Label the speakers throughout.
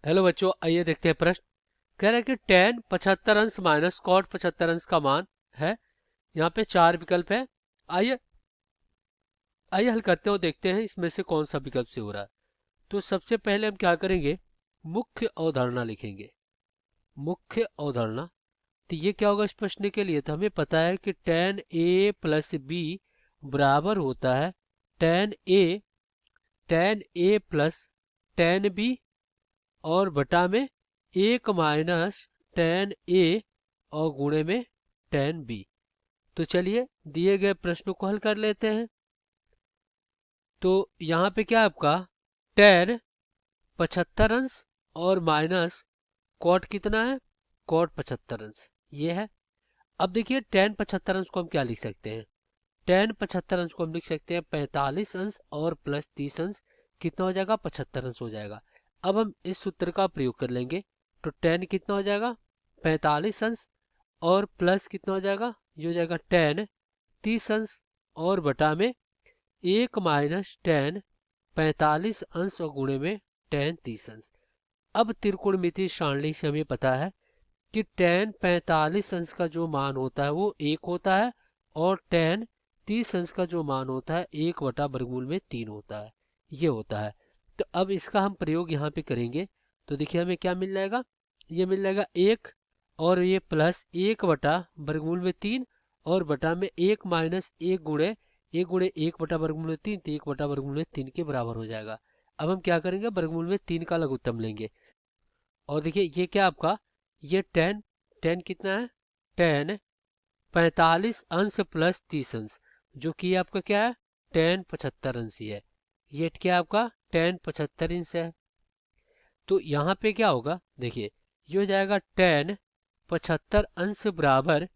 Speaker 1: Hello बच्चों, आइए देखते हैं प्रश्न। कह रहा है कि tan 75 अंश माइनस कॉट 75 अंश का मान है। यहाँ पे चार विकल्प है। आइए आइए हल करते हैं और देखते हैं इसमें से कौन सा विकल्प से हो रहा है। तो सबसे पहले हम क्या करेंगे, मुख्य अवधारणा लिखेंगे। मुख्य अवधारणा, तो ये क्या होगा इस प्रश्न के लिए, तो हमें पता है कि tan a प्लस बी बराबर होता है tan a plus tan b और बटा में एक माइनस tan a और गुणे में tan b। तो चलिए दिए गए प्रश्न को हल कर लेते हैं। तो यहाँ पे क्या है आपका tan 75 अंश और माइनस कॉट कितना है, कॉट 75 अंश ये है। अब देखिए tan 75 अंश को हम क्या लिख सकते हैं, tan 75 अंश को हम लिख सकते हैं 45 अंश और प्लस 30 अंश, कितना हो जाएगा 75 अंश हो जाएगा। अब हम इस सूत्र का प्रयोग कर लेंगे। तो tan कितना हो जाएगा 45 अंश और प्लस कितना हो जाएगा, ये हो जाएगा tan 30 अंश और बटा में एक माइनस tan 45 अंश और गुणे में tan 30 अंश। अब त्रिकोणमितीय सारणी से हमें पता है कि tan 45 अंश का जो मान होता है वो एक होता है और tan 30 अंश का जो मान होता है एक बटा वर्गमूल में 3 होता है, ये होता है। तो अब इसका हम प्रयोग यहाँ पे करेंगे। तो देखिए हमें क्या मिल जाएगा, ये मिल जाएगा एक और ये प्लस एक बटा वर्गमूल में 3 और बटा में एक माइनस एक गुणे एक बटा वर्गमूल में 3, तो एक बटा वर्गमूल में 3 के बराबर हो जाएगा। अब हम क्या करेंगे, वर्गमूल में 3 का लघुत्तम लेंगे। और देखिए ये क्या आपका, ये tan कितना है, tan 45 अंश प्लस 30 अंश, जो कि आपका क्या है tan 75 अंश ही है। ये क्या है आपका tan 75 अंश है। तो यहाँ पे क्या होगा, देखिए ये हो जाएगा tan 75 अंश बराबर,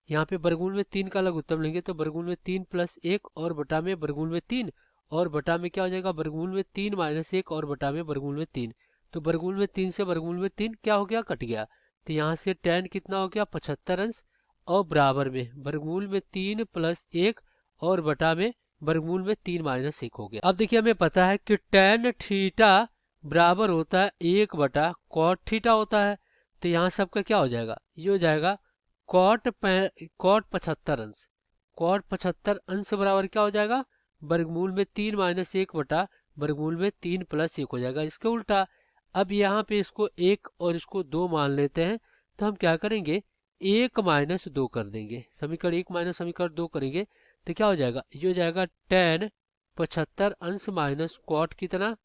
Speaker 1: यहाँ पे वर्गमूल में 3 का लघुत्तम लेंगे तो वर्गमूल में 3 प्लस 1 और बटा में वर्गमूल में 3 और बटा में क्या हो जाएगा वर्गमूल में 3 माइनस 1 और बटा में वर्गमूल में 3। तो वर्गमूल में 3 से वर्गमूल में 3 क्या हो गया, कट गया। तो यहाँ से tan कितना हो गया 75 अंश और बराबर में वर्गमूल में 3 प्लस 1 और बटा में वर्गमूल में 3 माइनस 1 हो गया। अब देखिए हमें पता है कि tan थीटा बराबर होता है एक बटा कॉट थीटा होता है। तो यहाँ सबका क्या हो जाएगा, ये हो जाएगा कॉट 75 अंश। कॉट 75 अंश बराबर क्या हो जाएगा, वर्गमूल में 3 माइनस 1 बटा वर्गमूल में 3 प्लस 1 हो जाएगा, इसके उल्टा। अब यहाँ पे इसको 1 और इसको 2 मान लेते हैं। तो हम क्या करेंगे, 1 माइनस 2 कर देंगे, समीकरण 1 माइनस समीकरण 2 करेंगे तो क्या हो जाएगा, ये हो जाएगा tan 75 अंश माइनस कॉट कितना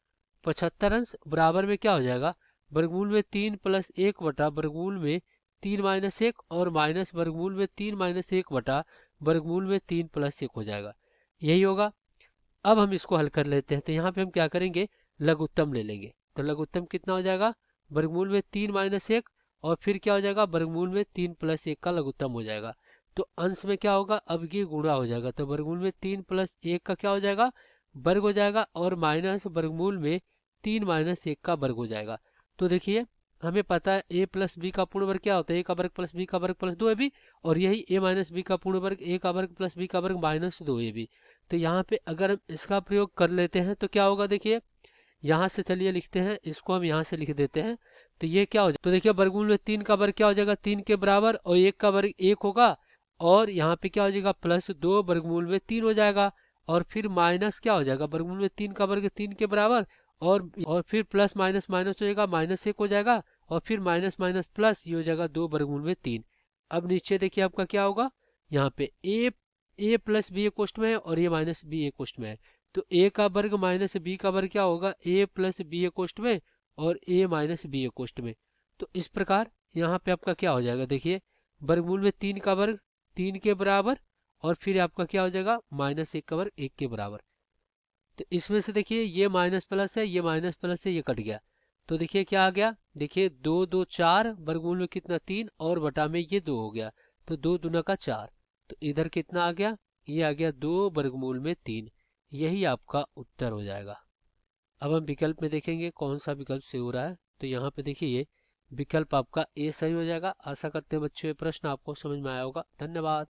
Speaker 1: 75 अंश बराबर में क्या हो जाएगा, वर्गमूल में 3 प्लस 1 बटा वर्गमूल में 3 माइनस 1 और माइनस वर्गमूल में 3 माइनस 1 बटा वर्गमूल में 3 प्लस 1 हो जाएगा, यही होगा। अब हम इसको हल कर लेते हैं। तो यहाँ पे हम क्या करेंगे, लघुत्तम ले लेंगे। तो लघुत्तम कितना हो जाएगा, वर्गमूल में 3 माइनस 1 और फिर क्या हो जाएगा वर्गमूल में 3 प्लस 1 का लघुत्तम हो जाएगा। तो अंश में क्या होगा, अब ये गुणा हो जाएगा। तो वर्गमूल में 3 प्लस 1 का क्या हो जाएगा, वर्ग हो जाएगा और माइनस वर्गमूल में 3 माइनस 1 का वर्ग हो जाएगा। तो देखिए हमें पता है a प्लस बी का पूर्ण वर्ग क्या होता है, a का वर्ग प्लस b का वर्ग प्लस 2ab, और यही a माइनस बी का पूर्ण वर्ग a का वर्ग प्लस b का वर्ग माइनस 2ab। तो यहाँ पे अगर हम इसका प्रयोग कर लेते हैं तो क्या होगा, देखिए यहाँ से चलिए लिखते हैं, इसको हम यहाँ से लिख देते हैं। तो ये क्या हो जाएगा, तो देखिए वर्गमूल में 3 का वर्ग क्या हो जाएगा 3 के बराबर और 1 का वर्ग 1 होगा और यहाँ पे क्या हो जाएगा प्लस 2 वर्गमूल में 3 हो जाएगा और फिर माइनस क्या हो जाएगा, वर्गमूल में 3 का वर्ग 3 के बराबर और फिर प्लस माइनस माइनस हो जाएगा, माइनस 1 हो जाएगा और फिर माइनस माइनस प्लस, ये हो जाएगा 2 वर्गमूल में 3। अब नीचे देखिए आपका क्या होगा, यहाँ पे ए प्लस बी एक कोष्ठ में है और ए माइनस बी एक कोष्ठ में है। तो ए का वर्ग माइनस बी का वर्ग क्या होगा, ए प्लस बी एक कोष्ठ में और ए माइनस बी एक कोष्ठ में। तो इस प्रकार यहाँ पे आपका क्या हो जाएगा, देखिए वर्गमूल में 3 का वर्ग 3 के बराबर और फिर आपका क्या हो जाएगा माइनस 1 का वर्ग 1 के बराबर। तो इसमें से देखिए ये माइनस प्लस है, ये माइनस प्लस है, ये कट गया। तो देखिए क्या आ गया, देखिए 2 2 4 वर्गमूल में कितना 3 और बटा में ये 2 हो गया। तो 2 दूना का 4, तो इधर कितना आ गया, ये आ गया 2 वर्गमूल में 3। यही आपका उत्तर हो जाएगा। अब हम विकल्प में देखेंगे कौन सा विकल्प सही हो रहा है। तो यहाँ पे देखिए ये विकल्प आपका ए सही हो जाएगा। आशा करते हैं बच्चों ये प्रश्न आपको समझ में आया होगा। धन्यवाद।